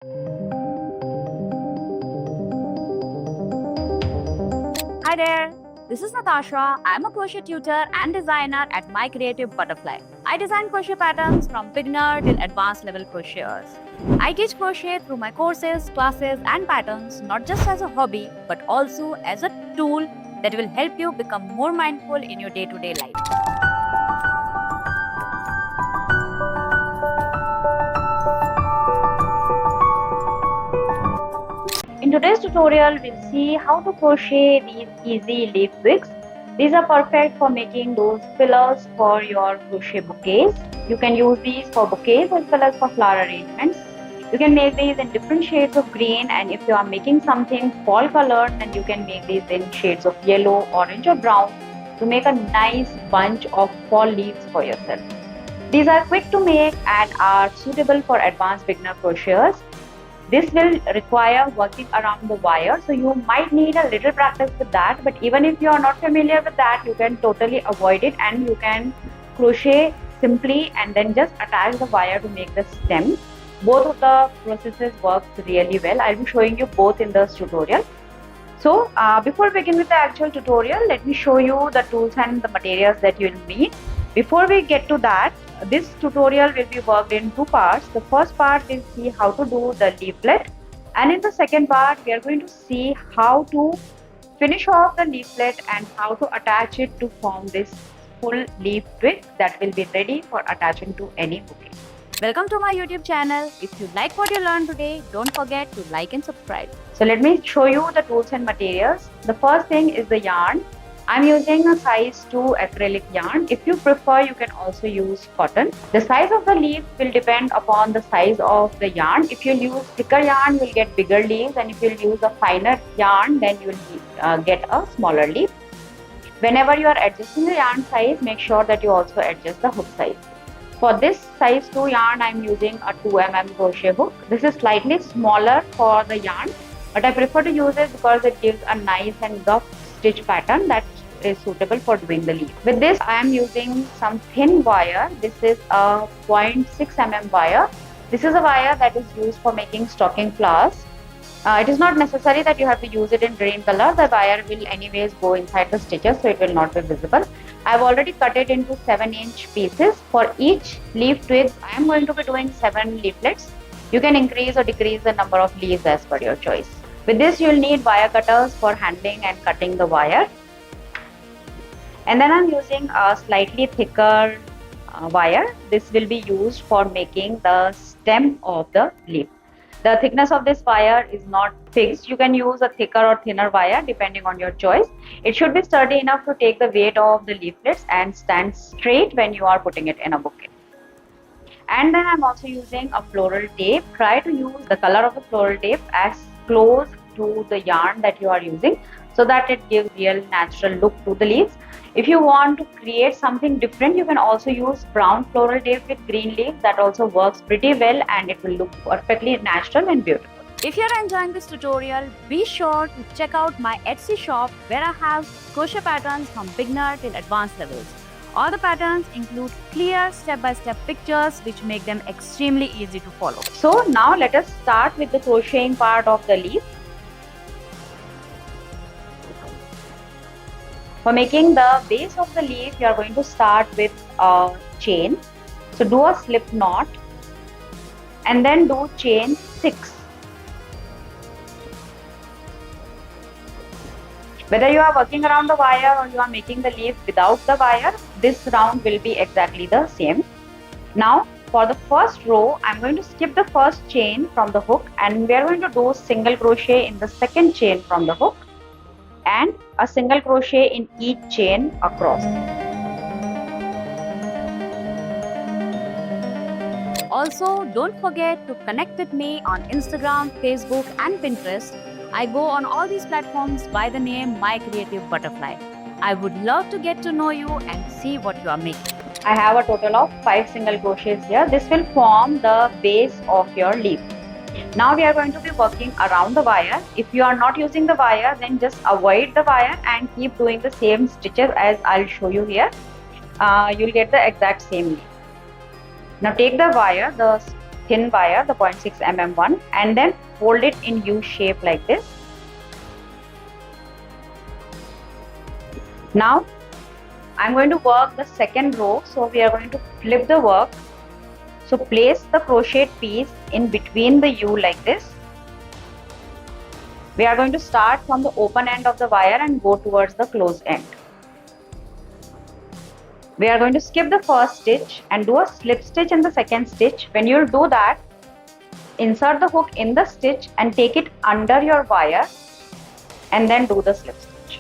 Hi there, this is Natasha. I'm a crochet tutor and designer at My Creative Butterfly. I design crochet patterns from beginner till advanced level crocheters. I teach crochet through my courses, classes, and patterns not just as a hobby but also as a tool that will help you become more mindful in your day-to-day life. In today's tutorial, we'll see how to crochet these easy leaf twigs. These are perfect for making those fillers for your crochet bouquets. You can use these for bouquets as well as for flower arrangements. You can make these in different shades of green, and if you are making something fall colored, then you can make these in shades of yellow, orange or brown to make a nice bunch of fall leaves for yourself. These are quick to make and are suitable for advanced beginner crocheters. This will require working around the wire, so you might need a little practice with that, but even if you are not familiar with that, you can totally avoid it and you can crochet simply and then just attach the wire to make the stem. Both of the processes work really well. I'll be showing you both in this tutorial. So before we begin with the actual tutorial, let me show you the tools and the materials that you'll need. Before we get to that, this tutorial will be worked in two parts. The first part is see how to do the leaflet, and in the second part we are going to see how to finish off the leaflet and how to attach it to form this full leaf twig that will be ready for attaching to any bouquet. Welcome to my YouTube channel. If you like what you learned today, don't forget to like and subscribe. So let me show you the tools and materials. The first thing is the yarn. I'm using a size 2 acrylic yarn. If you prefer, you can also use cotton. The size of the leaf will depend upon the size of the yarn. If you use thicker yarn, you'll get bigger leaves, and if you use a finer yarn, then you'll get a smaller leaf. Whenever you are adjusting the yarn size, make sure that you also adjust the hook size. For this size 2 yarn, I'm using a 2 mm crochet hook. This is slightly smaller for the yarn, but I prefer to use it because it gives a nice and rough stitch pattern that is suitable for doing the leaf. With this, I am using some thin wire. This is a 0.6 mm wire. This is a wire that is used for making stocking flowers. It is not necessary that you have to use it in green color. The wire will anyways go inside the stitches, so it will not be visible. I have already cut it into 7-inch pieces. For each leaf twigs, I am going to be doing 7 leaflets. You can increase or decrease the number of leaves as per your choice. With this, you will need wire cutters for handling and cutting the wire. And then I'm using a slightly thicker wire. This will be used for making the stem of the leaf. The thickness of this wire is not fixed. You can use a thicker or thinner wire depending on your choice. It should be sturdy enough to take the weight of the leaflets and stand straight when you are putting it in a bouquet. And then I'm also using a floral tape. Try to use the color of the floral tape as close to the yarn that you are using, so that it gives real natural look to the leaves. If you want to create something different, you can also use brown floral tape with green leaves. That also works pretty well and it will look perfectly natural and beautiful. If you're enjoying this tutorial, be sure to check out my Etsy shop where I have crochet patterns from beginner till advanced levels. All the patterns include clear step-by-step pictures which make them extremely easy to follow. So now let us start with the crocheting part of the leaf. For making the base of the leaf, you are going to start with a chain. So do a slip knot and then do chain 6. Whether you are working around the wire or you are making the leaf without the wire, this round will be exactly the same. Now for the first row, I am going to skip the first chain from the hook and we are going to do single crochet in the second chain from the hook and a single crochet in each chain across. Also, don't forget to connect with me on Instagram, Facebook and Pinterest. I go on all these platforms by the name My Creative Butterfly. I would love to get to know you and see what you are making. I have a total of 5 single crochets here. This will form the base of your leaf. Now we are going to be working around the wire. If you are not using the wire, then just avoid the wire and keep doing the same stitches as I'll show you here. You'll get the exact same leaf. Now take the wire, the thin wire, the 0.6 mm one, and then fold it in U shape like this. Now I'm going to work the second row, so we are going to flip the work. So place the crochet piece in between the U like this. We are going to start from the open end of the wire and go towards the closed end. We are going to skip the first stitch and do a slip stitch in the second stitch. When you do that, insert the hook in the stitch and take it under your wire and then do the slip stitch.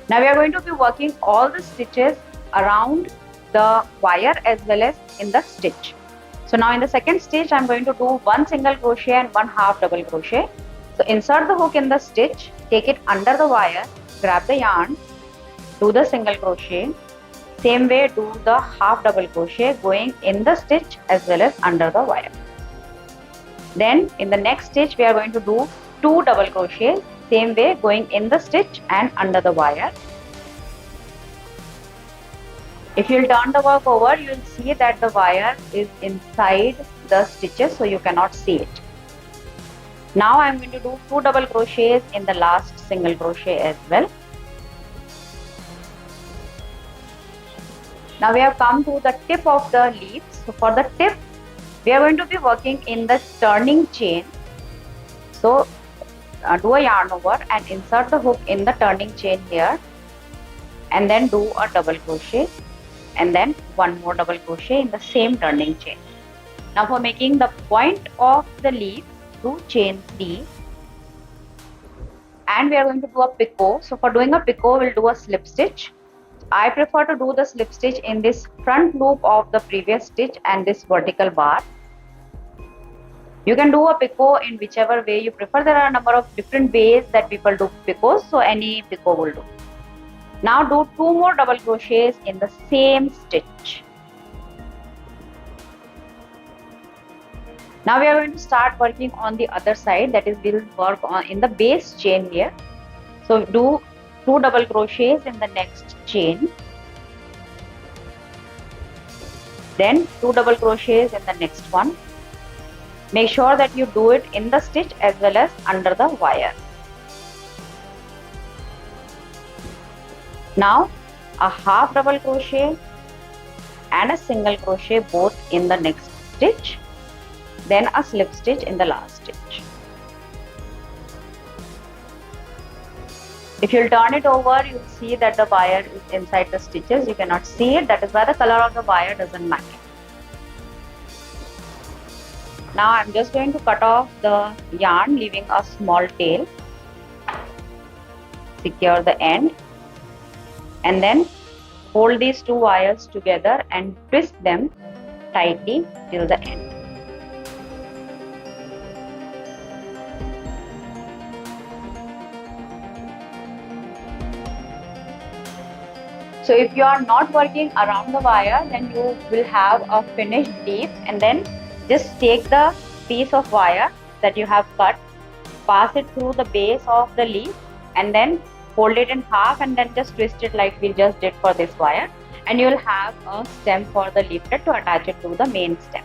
Now we are going to be working all the stitches around the wire as well as in the stitch. So now in the second stitch, I am going to do one single crochet and one half double crochet. So insert the hook in the stitch, take it under the wire, grab the yarn, do the single crochet. Same way, do the half double crochet going in the stitch as well as under the wire. Then in the next stitch, we are going to do 2 double crochets, same way going in the stitch and under the wire. If you will turn the work over, you will see that the wire is inside the stitches, so you cannot see it. Now I am going to do 2 double crochets in the last single crochet as well. Now we have come to the tip of the leaf. So for the tip, we are going to be working in the turning chain. So do a yarn over and insert the hook in the turning chain here, and then do a double crochet and then one more double crochet in the same turning chain. Now for making the point of the leaf, do chain 3 and we are going to do a picot. So for doing a picot, we'll do a slip stitch. I prefer to do the slip stitch in this front loop of the previous stitch and this vertical bar. You can do a picot in whichever way you prefer. There are a number of different ways that people do picots, so any picot will do. Now do 2 more double crochets in the same stitch. Now we are going to start working on the other side, that is, we will work on in the base chain here. So do 2 double crochets in the next chain, then 2 double crochets in the next one. Make sure that you do it in the stitch as well as under the wire. Now a half double crochet and a single crochet both in the next stitch, then a slip stitch in the last stitch. If you turn it over, you will see that the wire is inside the stitches. You cannot see it. That is why the color of the wire doesn't match. Now I am just going to cut off the yarn, leaving a small tail. Secure the end and then hold these 2 wires together and twist them tightly till the end. So if you are not working around the wire, then you will have a finished leaf, and then just take the piece of wire that you have cut, pass it through the base of the leaf and then fold it in half and then just twist it like we just did for this wire, and you will have a stem for the leaflet to attach it to the main stem.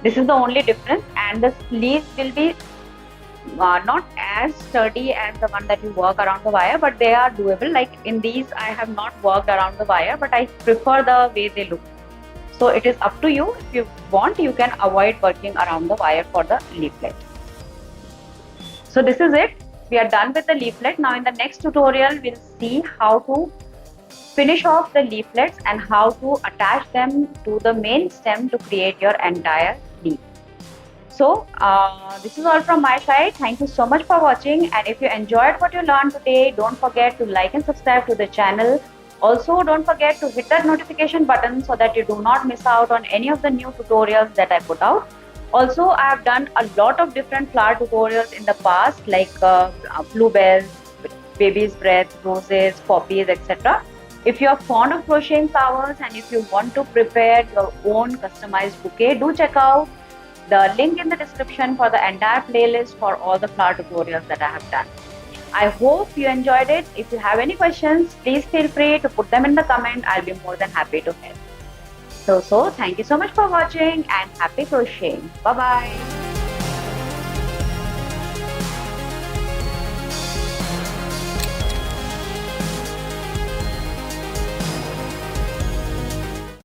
This is the only difference, and the leaves will be not as sturdy as the one that you work around the wire, but they are doable. Like in these, I have not worked around the wire, but I prefer the way they look. So it is up to you. If you want, you can avoid working around the wire for the leaflet. So this is it. We are done with the leaflet. Now in the next tutorial, we'll see how to finish off the leaflets and how to attach them to the main stem to create your entire leaf. So this is all from my side. Thank you so much for watching, and if you enjoyed what you learned today, don't forget to like and subscribe to the channel. Also, don't forget to hit that notification button so that you do not miss out on any of the new tutorials that I put out. Also, I have done a lot of different flower tutorials in the past, like bluebells, baby's breath, roses, poppies, etc. If you are fond of crocheting flowers and if you want to prepare your own customized bouquet, do check out the link in the description for the entire playlist for all the flower tutorials that I have done. I hope you enjoyed it. If you have any questions, please feel free to put them in the comment. I'll be more than happy to help. So thank you so much for watching and happy crocheting. Bye bye.